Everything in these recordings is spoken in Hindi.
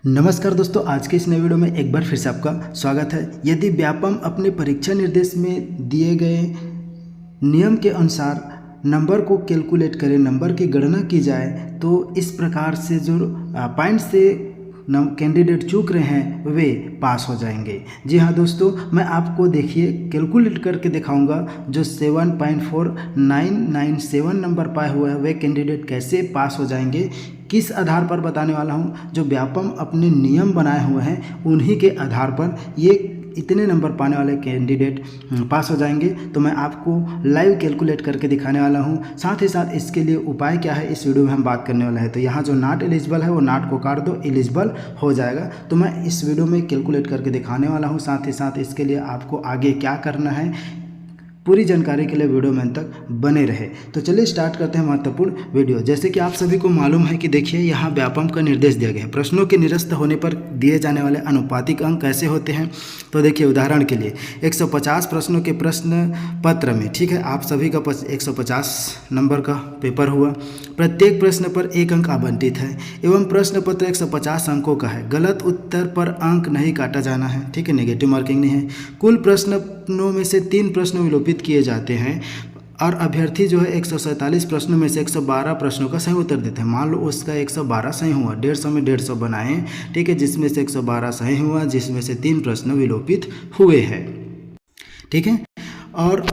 नमस्कार दोस्तों, आज के इस नए वीडियो में एक बार फिर से आपका स्वागत है। यदि व्यापम अपने परीक्षा निर्देश में दिए गए नियम के अनुसार नंबर को कैलकुलेट करें, नंबर की गणना की जाए तो इस प्रकार से जो पॉइंट से कैंडिडेट चूक रहे हैं वे पास हो जाएंगे। जी हाँ दोस्तों, मैं आपको देखिए कैलकुलेट करके दिखाऊंगा। जो 7.4997 नंबर पाए हुए हैं वे कैंडिडेट कैसे पास हो जाएंगे, किस आधार पर बताने वाला हूँ। जो व्यापम अपने नियम बनाए हुए हैं उन्हीं के आधार पर ये इतने नंबर पाने वाले कैंडिडेट पास हो जाएंगे। तो मैं आपको लाइव कैलकुलेट करके दिखाने वाला हूं। साथ ही साथ इसके लिए उपाय क्या है इस वीडियो में हम बात करने वाला है। तो यहाँ जो नॉट एलिजिबल है वो नॉट को काट दो, एलिजिबल हो जाएगा। तो मैं इस वीडियो में कैलकुलेट करके दिखाने वाला हूँ। साथ ही साथ इसके लिए आपको आगे क्या करना है, पूरी जानकारी के लिए वीडियो में अंत तक बने रहे। तो चलिए स्टार्ट करते हैं महत्वपूर्ण वीडियो। जैसे कि आप सभी को मालूम है कि देखिए यहाँ व्यापम का निर्देश दिया गया है। प्रश्नों के निरस्त होने पर दिए जाने वाले अनुपातिक अंक कैसे होते हैं। तो देखिए उदाहरण के लिए 150 प्रश्नों के प्रश्न पत्र में, ठीक है, आप सभी का 150 नंबर का पेपर हुआ। प्रत्येक प्रश्न पर 1 अंक आवंटित है एवं प्रश्न पत्र 150 अंकों का है। गलत उत्तर पर अंक नहीं काटा जाना है, ठीक है, नेगेटिव मार्किंग नहीं है। कुल प्रश्नों में से 3 प्रश्न विलोपित किए जाते हैं और अभ्यर्थी जो है 147 प्रश्नों में से 112 प्रश्नों का सही उत्तर देते हैं। मान लो उसका 112 सही हुआ, 150 में 150 बनाएं, ठीक है, जिसमें से 112 सही हुआ, जिसमें से 3 प्रश्न विलोपित हुए हैं, ठीक है, और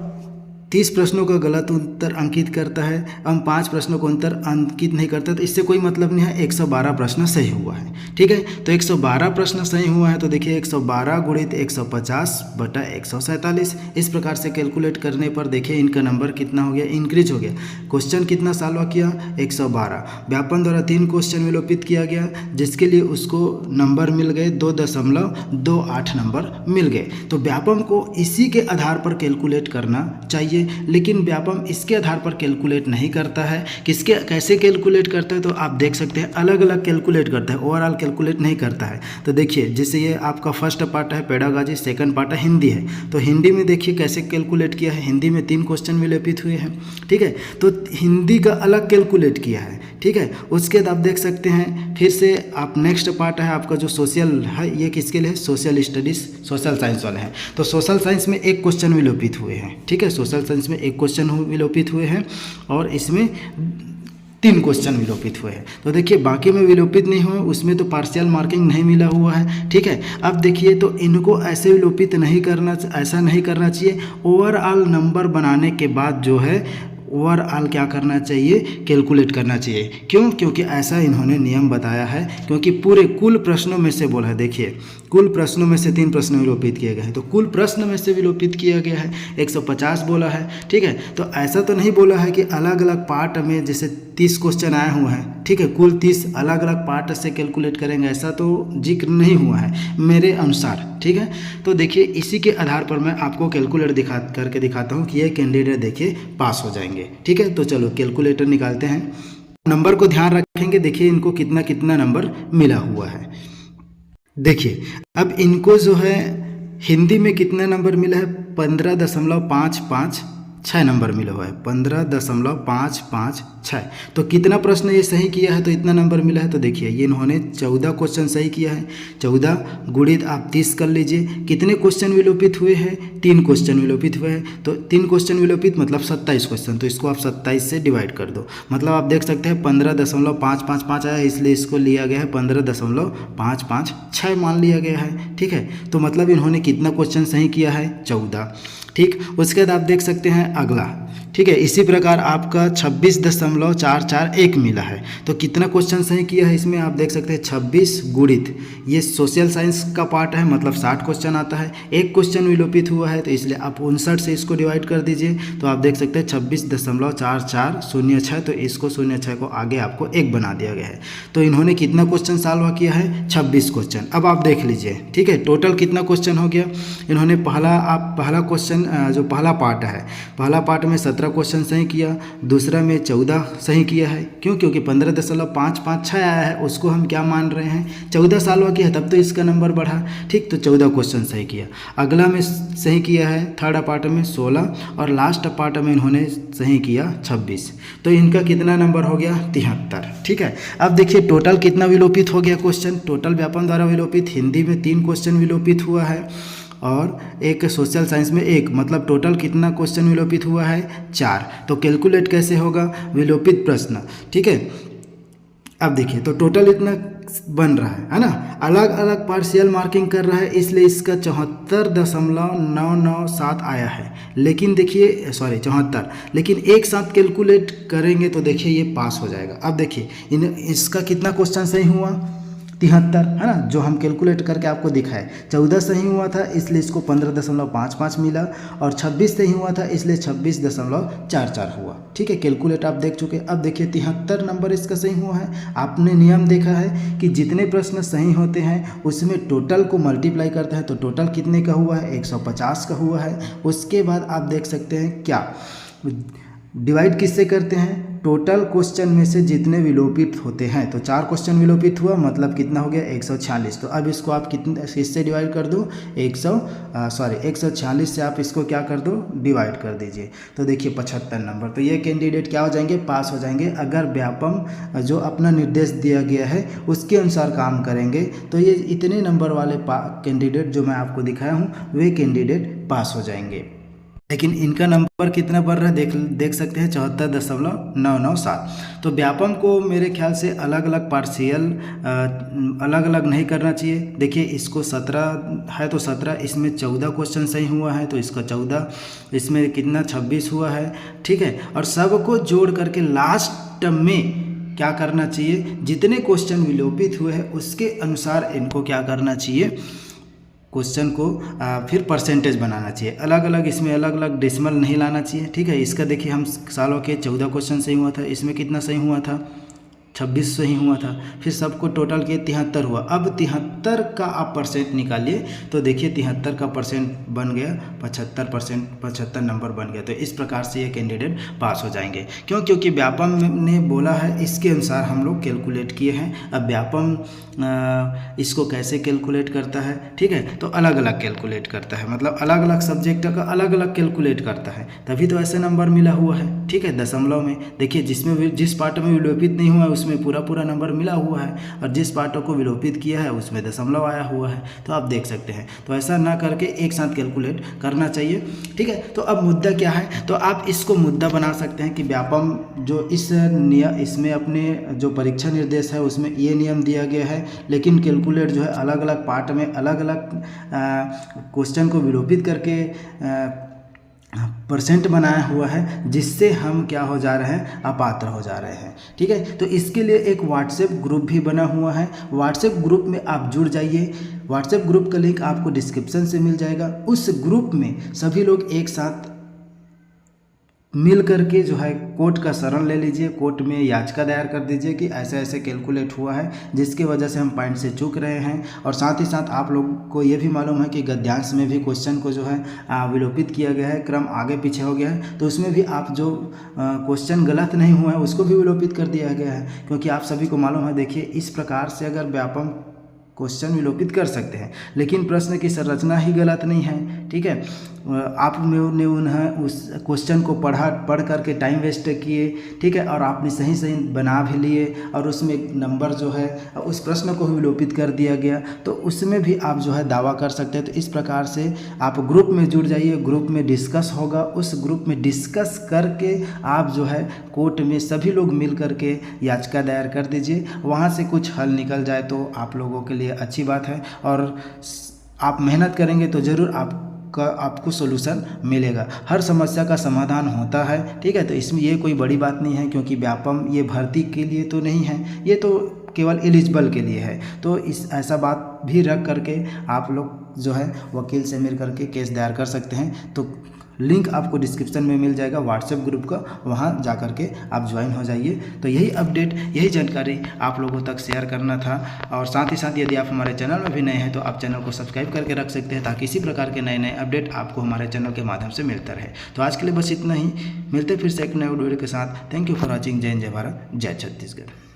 30 प्रश्नों का गलत उत्तर अंकित करता है एवं 5 प्रश्नों को उत्तर अंकित नहीं करता। तो इससे कोई मतलब नहीं है, 112 प्रश्न सही हुआ है, ठीक है। तो 112 प्रश्न सही हुआ है तो देखिए 112 गुणित 150 बटा 147, इस प्रकार से कैलकुलेट करने पर देखिए इनका नंबर कितना हो गया, इंक्रीज हो गया। क्वेश्चन कितना सॉल्व किया, 112। व्यापम द्वारा 3 क्वेश्चन विलोपित किया गया जिसके लिए उसको नंबर मिल गए 2.28 नंबर मिल गए। तो व्यापम को इसी के आधार पर कैलकुलेट करना चाहिए, लेकिन व्यापम इसके आधार पर कैलकुलेट नहीं करता है। किसके कैसे कैलकुलेट करता है तो आप देख सकते हैं, अलग अलग कैलकुलेट करता है, ओवरऑल कैलकुलेट नहीं करता है। तो देखिए जैसे ये आपका फर्स्ट पार्ट है पेडागॉजी, सेकंड पार्ट है हिंदी है। तो हिंदी में देखिए कैसे कैलकुलेट किया है, हिंदी में 3 क्वेश्चन विलोपित हुए हैं, ठीक है, तो हिंदी का अलग कैलकुलेट किया है, ठीक है। उसके बाद आप देख सकते हैं फिर से आप नेक्स्ट पार्ट है आपका जो सोशल है, ये किसके लिए है, सोशल स्टडीज़, सोशल साइंस वाले हैं। तो सोशल साइंस में 1 क्वेश्चन विलोपित हुए हैं, ठीक है, सोशल साइंस में 1 क्वेश्चन विलोपित हुए हैं और इसमें 3 क्वेश्चन विलोपित हुए हैं। तो देखिए बाकी में विलोपित नहीं हुए, उसमें तो पार्शियल मार्किंग नहीं मिला हुआ है, ठीक है। अब देखिए तो इनको ऐसे विलोपित नहीं करना, ऐसा नहीं करना चाहिए। ओवरऑल नंबर बनाने के बाद जो है ओवरऑल क्या करना चाहिए, कैलकुलेट करना चाहिए। क्यों, क्योंकि ऐसा इन्होंने नियम बताया है, क्योंकि पूरे कुल प्रश्नों में से बोला है, देखिए कुल प्रश्नों में से 3 प्रश्न विलोपित किए गए हैं। तो कुल प्रश्न में से विलोपित किया गया है 150 बोला है, ठीक है। तो ऐसा तो नहीं बोला है कि अलग अलग पार्ट में जैसे 30 क्वेश्चन आए हुए हैं, ठीक है, कुल 30 अलग अलग पार्ट से कैलकुलेट करेंगे, ऐसा तो जिक्र नहीं हुआ है मेरे अनुसार, ठीक है। तो देखिए इसी के आधार पर मैं आपको कैलकुलेटर करके दिखाता हूँ कि ये कैंडिडेट देखिए पास हो जाएंगे, ठीक है। तो चलो कैलकुलेटर निकालते हैं। नंबर को ध्यान रखेंगे, देखिए इनको कितना कितना नंबर मिला हुआ है। देखिए अब इनको जो है हिंदी में कितना नंबर मिला है, 15.556 नंबर मिला हुआ है, 15.556। तो कितना प्रश्न ये सही किया है तो इतना नंबर मिला है। तो देखिए ये इन्होंने 14 क्वेश्चन सही किया है, 14 गुणित आप 30 कर लीजिए। कितने क्वेश्चन विलोपित हुए हैं, 3 क्वेश्चन विलोपित हुए हैं। तो 3 क्वेश्चन विलोपित मतलब 27 क्वेश्चन, तो इसको आप 27 से डिवाइड कर दो। मतलब आप देख सकते हैं 15.555 आया, इसलिए इसको लिया गया है 15.556 मान लिया गया है, ठीक है। तो मतलब इन्होंने कितना क्वेश्चन सही किया है, 14, ठीक। उसके बाद आप देख सकते हैं अगला, ठीक है, इसी प्रकार आपका 26.441 मिला है। तो कितना क्वेश्चन सही किया है इसमें आप देख सकते हैं 26 गुणित, ये सोशल साइंस का पार्ट है मतलब 60 क्वेश्चन आता है, 1 क्वेश्चन विलोपित हुआ है तो इसलिए आप 59 से इसको डिवाइड कर दीजिए। तो आप देख सकते हैं 26.4406, तो इसको 06 को आगे आपको 1 बना दिया गया है। तो इन्होंने कितना क्वेश्चन सॉल्व किया है, 26 क्वेश्चन। अब आप देख लीजिए, ठीक है, टोटल कितना क्वेश्चन हो गया। इन्होंने पहला क्वेश्चन जो पहला पार्ट है, पहला पार्ट में 17 17 क्वेश्चन सही किया, दूसरा में 14 सही किया है। क्यों? क्योंकि 15.556 आया है, उसको हम क्या मान रहे हैं, 14 साल हुआ किया तब तो इसका नंबर बढ़ा। ठीक, तो 14 क्वेश्चन सही किया। अगला में सही किया है थर्ड पार्ट में 16 और लास्ट पार्ट में इन्होंने सही किया 26। तो इनका कितना नंबर हो गया, 73। ठीक है, अब देखिए टोटल कितना विलोपित हो गया क्वेश्चन। टोटल व्यापम द्वारा विलोपित, हिंदी में 3 क्वेश्चन विलोपित हुआ है और एक सोशल साइंस में 1, मतलब टोटल कितना क्वेश्चन विलोपित हुआ है, 4। तो कैलकुलेट कैसे होगा विलोपित प्रश्न। ठीक है, अब देखिए तो टोटल इतना बन रहा है ना, अलग अलग पार्शियल मार्किंग कर रहा है, इसलिए इसका 74.997 आया है। लेकिन देखिए 74, लेकिन एक साथ कैलकुलेट करेंगे तो देखिए ये पास हो जाएगा। अब देखिए इसका कितना क्वेश्चन सही हुआ, 73 है ना, जो हम कैलकुलेट करके आपको दिखाए। 14 सही हुआ था इसलिए इसको 15.55 मिला और 26 सही हुआ था इसलिए 26.44 हुआ। ठीक है, कैलकुलेट आप देख चुके। अब देखिए 73 नंबर इसका सही हुआ है। आपने नियम देखा है कि जितने प्रश्न सही होते हैं उसमें टोटल को मल्टीप्लाई करता है, तो टोटल कितने का हुआ है, 150 का हुआ है। उसके बाद आप देख सकते हैं क्या डिवाइड किससे करते हैं, टोटल क्वेश्चन में से जितने विलोपित होते हैं। तो 4 क्वेश्चन विलोपित हुआ, मतलब कितना हो गया, 146। तो अब इसको आप किससे डिवाइड कर दो, 146 से आप इसको क्या कर दो, डिवाइड कर दीजिए। तो देखिए 75 नंबर। तो ये कैंडिडेट क्या हो जाएंगे, पास हो जाएंगे। अगर व्यापम जो अपना निर्देश दिया गया है उसके अनुसार काम करेंगे तो ये इतने नंबर वाले कैंडिडेट जो मैं आपको दिखाया हूँ वे कैंडिडेट पास हो जाएंगे। लेकिन इनका नंबर कितना बढ़ रहा है देख सकते हैं, 74.997। तो व्यापम को मेरे ख्याल से अलग अलग पार्शियल अलग अलग नहीं करना चाहिए। देखिए इसको 17 है तो 17, इसमें 14 क्वेश्चन सही हुआ है तो इसका 14, इसमें कितना 26 हुआ है। ठीक है, और सबको जोड़ करके लास्ट में क्या करना चाहिए, जितने क्वेश्चन विलोपित हुए हैं उसके अनुसार इनको क्या करना चाहिए, क्वेश्चन को फिर परसेंटेज बनाना चाहिए। अलग अलग इसमें अलग अलग डेसिमल नहीं लाना चाहिए। ठीक है, इसका देखिए हम सालों के 14 क्वेश्चन सही हुआ था, इसमें कितना सही हुआ था, 26 सही हुआ था। फिर सबको टोटल किए 73 हुआ। अब 73 का आप परसेंट निकालिए तो देखिए 73 का परसेंट बन गया 75%, 75 नंबर बन गया। तो इस प्रकार से ये कैंडिडेट पास हो जाएंगे। क्यों? क्योंकि व्यापम ने बोला है इसके अनुसार हम लोग कैलकुलेट किए हैं। अब व्यापम इसको कैसे कैलकुलेट करता है, ठीक है, तो अलग अलग कैलकुलेट करता है, मतलब अलग अलग सब्जेक्ट का अलग अलग कैलकुलेट करता है, तभी तो ऐसे नंबर मिला हुआ है। ठीक है, दशमलव में देखिए जिस पार्ट में विलोपित नहीं हुआ है उसमें पूरा नंबर मिला हुआ है और जिस पार्टों को विलोपित किया है उसमें दशमलव आया हुआ है। तो आप देख सकते हैं, तो ऐसा ना करके एक साथ कैलकुलेट करना चाहिए। ठीक है, तो अब मुद्दा क्या है, तो आप इसको मुद्दा बना सकते हैं कि व्यापम जो इसमें अपने जो परीक्षा निर्देश है उसमें ये नियम दिया गया है, लेकिन कैलकुलेट जो है अलग अलग पार्ट में अलग अलग क्वेश्चन को विलोपित करके परसेंट बनाया हुआ है, जिससे हम क्या हो जा रहे हैं, अपात्र हो जा रहे हैं। ठीक है, तो इसके लिए एक व्हाट्सएप ग्रुप भी बना हुआ है। व्हाट्सएप ग्रुप में आप जुड़ जाइए। व्हाट्सएप ग्रुप का लिंक आपको डिस्क्रिप्शन से मिल जाएगा। उस ग्रुप में सभी लोग एक साथ मिल करके जो है कोर्ट का शरण ले लीजिए, कोर्ट में याचिका दायर कर दीजिए कि ऐसे ऐसे कैलकुलेट हुआ है जिसकी वजह से हम पॉइंट से चूक रहे हैं। और साथ ही साथ आप लोगों को ये भी मालूम है कि गद्यांश में भी क्वेश्चन को जो है विलोपित किया गया है, क्रम आगे पीछे हो गया है, तो उसमें भी आप जो क्वेश्चन गलत नहीं हुआ है उसको भी विलोपित कर दिया गया है। क्योंकि आप सभी को मालूम है, देखिए इस प्रकार से अगर व्यापम क्वेश्चन विलोपित कर सकते हैं, लेकिन प्रश्न की संरचना ही गलत नहीं है। ठीक है, आपने उन्हें उस क्वेश्चन को पढ़ करके टाइम वेस्ट किए, ठीक है, और आपने सही बना भी लिए और उसमें नंबर जो है उस प्रश्न को भी विलोपित कर दिया गया, तो उसमें भी आप जो है दावा कर सकते हैं। तो इस प्रकार से आप ग्रुप में जुड़ जाइए, ग्रुप में डिस्कस होगा, उस ग्रुप में डिस्कस करके आप जो है कोर्ट में सभी लोग मिल करके याचिका दायर कर दीजिए। वहाँ से कुछ हल निकल जाए तो आप लोगों के लिए अच्छी बात है, और आप मेहनत करेंगे तो ज़रूर आपको सोल्यूशन मिलेगा। हर समस्या का समाधान होता है। ठीक है, तो इसमें ये कोई बड़ी बात नहीं है, क्योंकि व्यापम ये भर्ती के लिए तो नहीं है, ये तो केवल एलिजिबल के लिए है। तो ऐसा बात भी रख करके आप लोग जो है वकील से मिल करके केस दायर कर सकते हैं। तो लिंक आपको डिस्क्रिप्शन में मिल जाएगा व्हाट्सएप ग्रुप का, वहाँ जा कर के आप ज्वाइन हो जाइए। तो यही अपडेट, यही जानकारी आप लोगों तक शेयर करना था। और साथ ही साथ यदि आप हमारे चैनल में भी नए हैं तो आप चैनल को सब्सक्राइब करके रख सकते हैं, ताकि इसी प्रकार के नए नए अपडेट आपको हमारे चैनल के माध्यम से मिलता रहे। तो आज के लिए बस इतना ही, मिलते फिर से एक नए वीडियो के साथ। Thank you for watching. जय हिंद, जय भारत, जय छत्तीसगढ़।